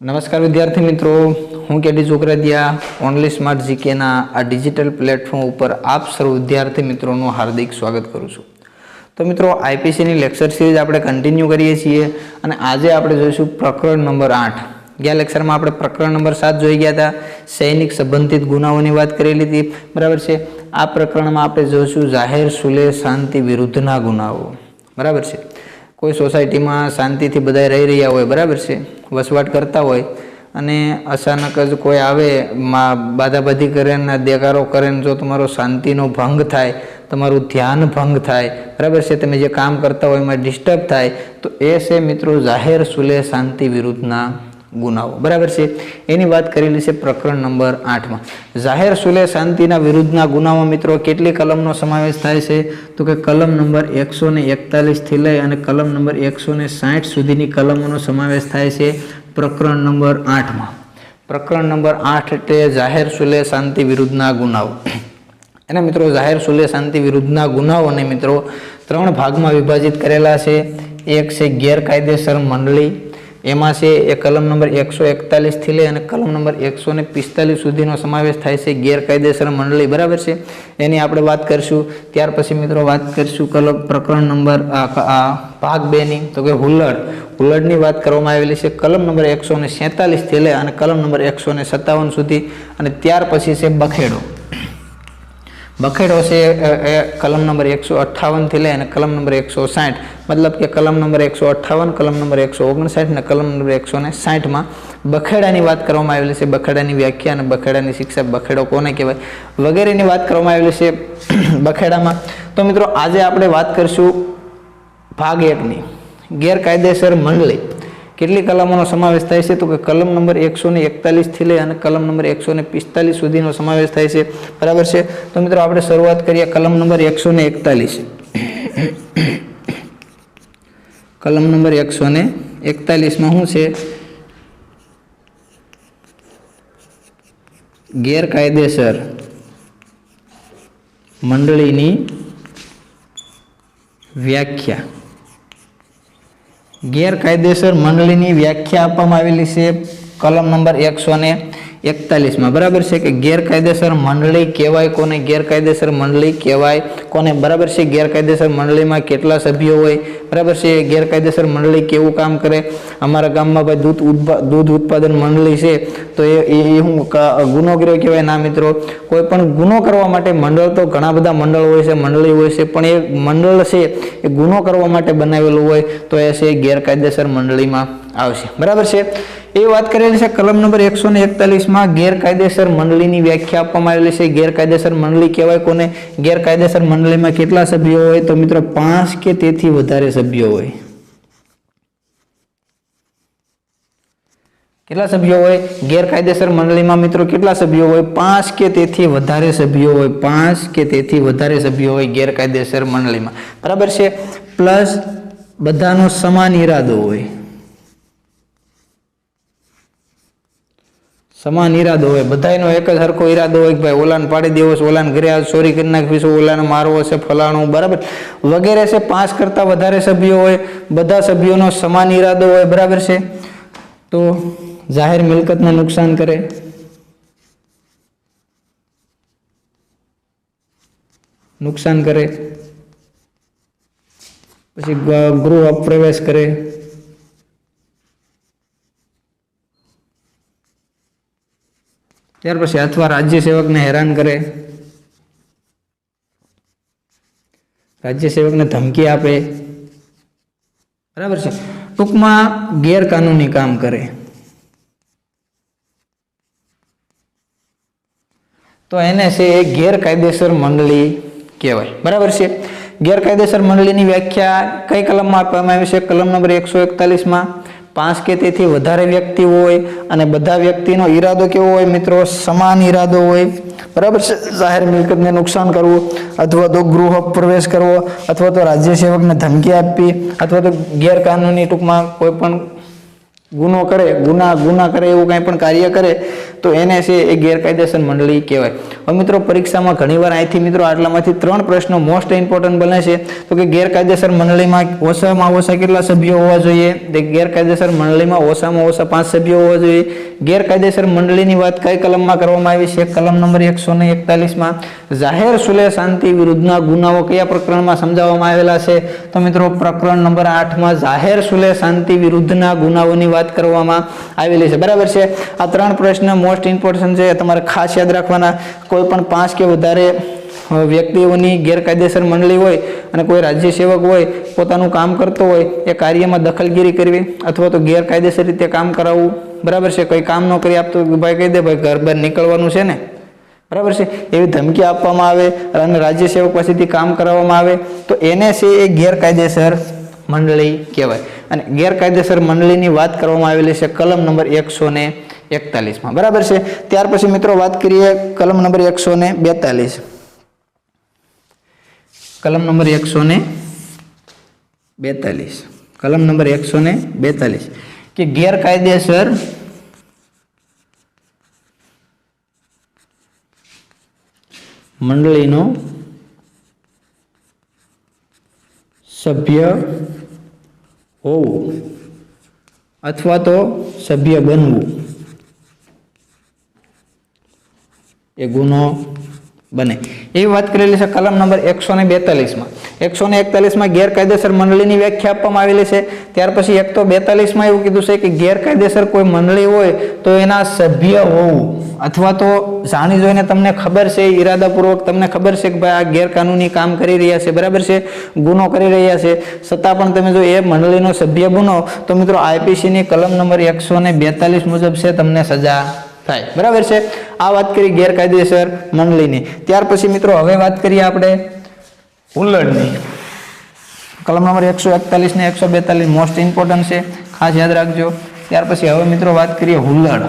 નમસ્કાર વિદ્યાર્થી મિત્રો, હું કેડી જોગરાદિયા ઓનલી સ્માર્ટ જીકેના આ ડિજિટલ પ્લેટફોર્મ ઉપર આપ સર્વ વિદ્યાર્થી મિત્રોનું હાર્દિક સ્વાગત કરું છું। તો મિત્રો, આઈપીસીની લેક્ચર સિરીઝ આપણે કન્ટિન્યુ કરીએ છીએ અને આજે આપણે જોઈશું પ્રકરણ નંબર 8। ગયા લેક્ચરમાં આપણે પ્રકરણ નંબર 7 જોઈ ગયા હતા, સૈનિક સંબંધિત ગુનાઓની વાત કરેલી હતી, બરાબર છે। આ પ્રકરણમાં આપણે જોઈશું જાહેર સુલેહ શાંતિ વિરુદ્ધના ગુનાઓ, બરાબર છે। કોઈ સોસાયટીમાં શાંતિથી બધા રહી રહ્યા હોય, બરાબર છે, વસવાટ કરતા હોય અને અચાનક જ કોઈ આવે, બાધાબાધી કરે ને દેકારો કરે ને જો તમારો શાંતિનો ભંગ થાય, તમારું ધ્યાન ભંગ થાય, બરાબર છે, તમે જે કામ કરતા હોય એમાં ડિસ્ટર્બ થાય, તો એ છે મિત્રો જાહેર સુલેહ શાંતિ વિરુદ્ધના ગુનાઓ, બરાબર છે। એની વાત કરેલી છે પ્રકરણ નંબર 8માં। જાહેર સુલેહ શાંતિના વિરુદ્ધના ગુનામાં મિત્રો કેટલી કલમનો સમાવેશ થાય છે? તો કે કલમ નંબર 141 થી લઈ અને કલમ નંબર 160 સુધીની કલમોનો સમાવેશ થાય છે પ્રકરણ નંબર 8માં। પ્રકરણ નંબર 8 એટલે જાહેર સુલેહ શાંતિ વિરુદ્ધના ગુનાઓ। એના મિત્રો જાહેર સુલેહ શાંતિ વિરુદ્ધના ગુનાઓને મિત્રો 3 ભાગમાં વિભાજિત કરેલા છે। એક છે ગેરકાયદેસર મંડળી, એમાં છે એ કલમ નંબર 141 થી લઈ અને કલમ નંબર 145 સુધીનો સમાવેશ થાય છે ગેરકાયદેસર મંડળી, બરાબર છે, એની આપણે વાત કરીશું। ત્યાર પછી મિત્રો વાત કરીશું પ્રકરણ નંબર ભાગ 2 ની, તો કે હુલ્લડની વાત કરવામાં આવેલી છે કલમ નંબર 147 થી લઈ અને કલમ નંબર 157 સુધી। અને ત્યાર પછી છે બખેડો છે એ કલમ નંબર 158 થી લઈ અને કલમ નંબર 160, મતલબ કે કલમ નંબર 158, કલમ નંબર 159 અને કલમ નંબર 160માં બખેડાની વાત કરવામાં આવેલી છે, બખેડાની વ્યાખ્યા અને બખેડાની શિક્ષા, બખેડો કોને કહેવાય વગેરેની વાત કરવામાં આવેલી છે બખેડામાં। તો મિત્રો આજે આપણે વાત કરીશું ભાગ 1 ની, ગેરકાયદેસર મંડળી। કેટલી કલમોનો સમાવેશ થાય છે? તો કે કલમ નંબર 141 થી લઈ અને કલમ નંબર 145 સુધીનો સમાવેશ થાય છે, બરાબર છે। તો મિત્રો આપણે શરૂઆત કરીએ કલમ નંબર 141। કલમ નંબર 141માં શું છે? ગેરકાયદેસર મંડળીની વ્યાખ્યા। ગેરકાયદેસર મંડળીની વ્યાખ્યા આપવામાં આવેલી છે કલમ નંબર 141માં, બરાબર છે, કે ગેરકાયદેસર મંડળી કહેવાય કોને? ગેરકાયદેસર મંડળી કહેવાય કોને, બરાબર છે। ગેરકાયદેસર મંડળીમાં કેટલા સભ્યો હોય, બરાબર છે, ગેરકાયદેસર મંડળી કેવું કામ કરે? અમારા ગામમાં ભાઈ દૂધ ઉત્પાદન મંડળી છે, તો એ શું ગુનોગ્રહ કહેવાય? ના મિત્રો, કોઈ પણ ગુનો કરવા માટે મંડળ, તો ઘણા બધા મંડળ હોય છે, મંડળી હોય છે, પણ એ મંડળ છે એ ગુનો કરવા માટે બનાવેલું હોય તો એ છે ગેરકાયદેસર મંડળીમાં આવશે, બરાબર છે। એ વાત કરેલી છે કલમ નંબર 141માં ગેરકાયદેસર મંડળીની વ્યાખ્યા આપવામાં આવેલી છે। ગેરકાયદેસર મંડળી કહેવાય કોને? ગેરકાયદેસર મંડળીમાં કેટલા સભ્યો હોય? તો મિત્રો 5 કે તેથી વધારે સભ્યો હોય। કેટલા સભ્યો હોય ગેરકાયદેસર મંડળીમાં? મિત્રો કેટલા સભ્યો હોય? 5 કે તેથી વધારે સભ્યો હોય। 5 કે તેથી વધારે સભ્યો હોય ગેરકાયદેસર મંડળીમાં, બરાબર છે। પ્લસ બધાનો સમાન ઈરાદો હોય, સમાન ઈરાદો હોય, બધાનો એક જ સરખો ઈરાદો હોય કે ભાઈ ઓલાને પાડી દેવો છે, ઓલાને ઘરે ચોરી કરી નાખવી, ઓલાને મારવો છે, ફલાણું, બરાબર વગેરે છે। 5 કરતાં વધારે સભ્યો હોય, બધા સભ્યોનો સમાન ઈરાદો હોય, બરાબર છે, તો જાહેર મિલકતને નુકસાન કરે, પછી ગૃહ અપ્રવેશ કરે, ત્યાર પછી અથવા રાજ્ય સેવકને હેરાન કરે, રાજ્ય સેવકને ધમકી આપે, બરાબર છે, ટૂંકમાં ગેરકાનૂની કામ કરે, તો એને છે એ ગેરકાયદેસર મંડળી કહેવાય, બરાબર છે। ગેરકાયદેસર મંડળીની વ્યાખ્યા કઈ કલમમાં આપવામાં આવી છે? કલમ નંબર 141માં। 5 કે તેથી વધારે વ્યક્તિ હોય અને બધા વ્યક્તિનો ઈરાદો કેવો હોય મિત્રો? સમાન ઈરાદો હોય, બરાબર છે। જાહેર મિલકતને નુકસાન કરવું, અથવા તો ગૃહ પ્રવેશ કરવો, અથવા તો રાજ્ય સેવકને ધમકી આપવી, અથવા તો ગેરકાનૂની ટૂંકમાં કોઈ પણ ગુનો કરે, ગુના કરે એવું કંઈ પણ કાર્ય કરે તો એને છે એ ગેરકાયદેસર મંડળી કહેવાય. હવે મિત્રો પરીક્ષામાં ઘણીવાર અહીંથી મિત્રો આટલામાંથી 3 પ્રશ્નો મોસ્ટ ઇમ્પોર્ટન્ટ બને છે. તો કે ગેરકાયદેસર મંડળીમાં ઓછામાં ઓછા કેટલા સભ્યો હોવા જોઈએ? ગેરકાયદેસર મંડળીમાં ઓછામાં ઓછા 5 સભ્યો હોવા જોઈએ. ગેરકાયદેસર મંડળીની વાત કઈ કલમમાં કરવામાં આવી છે? કલમ નંબર 141 માં. જાહેર સુલેહ શાંતિ વિરુદ્ધના ગુનાઓ કયા પ્રકરણમાં સમજાવવામાં આવેલા છે? તો મિત્રો પ્રકરણ નંબર 8 માં જાહેર સુલેહ શાંતિ વિરુદ્ધના ગુનાઓની વાત કરવામાં આવેલી છે. બરાબર છે. આ 3 પ્રશ્ન મોસ્ટ ઇમ્પોર્ટન્ટ છે, તમારે ખાસ યાદ રાખવાના. કોઈ પણ 5 કે વધારે વ્યક્તિઓની ગેરકાયદેસર મંડળી હોય અને કોઈ રાજ્ય સેવક હોય, પોતાનું કામ કરતો હોય, એ કાર્યમાં દખલગીરી કરવી અથવા તો ગેરકાયદેસર રીતે કામ કરાવવું. બરાબર છે. કોઈ કામ ન કરી આપતો ભાઈ કહી દે ભાઈ ઘર બહાર નીકળવાનું છે ને, બરાબર છે, એવી ધમકી આપવામાં આવે અને રાજ્ય સેવક પાસેથી કામ કરાવવામાં આવે તો એને છે એ ગેરકાયદેસર મંડળી કહેવાય. અને ગેરકાયદેસર મંડળીની વાત કરવામાં આવેલી છે કલમ નંબર 141 માં. બરાબર છે. ત્યાર પછી મિત્રો વાત કરીએ કલમ નંબર 142. કલમ નંબર 142. કલમ નંબર 142 કે ગેરકાયદેસર મંડળીનો સભ્ય હોવું અથવા તો સભ્ય બનવું એ ગુનો બને એવી વાત કરેલી છે કલમ નંબર 142 માં. 141 માં ગેરકાયદેસર મંડળીની વ્યાખ્યા આપવામાં આવેલી છે. ત્યાર પછી 142 માં એવું કીધું છે કે ગેરકાયદેસર કોઈ મંડળી હોય તો એના સભ્ય હોવું અથવા તો જાણી જોઈને તમને ખબર છે, ઈરાદાપૂર્વક તમને ખબર છે કે ભાઈ આ ગેરકાનૂની કામ કરી રહ્યા છે, બરાબર છે, ગુનો કરી રહ્યા છે, છતાં પણ તમે જો એ મંડળીનો સભ્ય બનો તો મિત્રો આઈપીસી ની કલમ નંબર 142 મુજબ છે તમને સજા થાય. બરાબર છે. આ વાત કરી ગેરકાયદેસર મંડળીની. ત્યાર પછી મિત્રો હવે વાત કરીએ આપણે હુલ્લડની. કલમ નંબર 141 ને 142 મોસ્ટ ઇમ્પોર્ટન્ટ છે, ખાસ યાદ રાખજો. ત્યાર પછી હવે મિત્રો વાત કરીએ હુલ્લડ.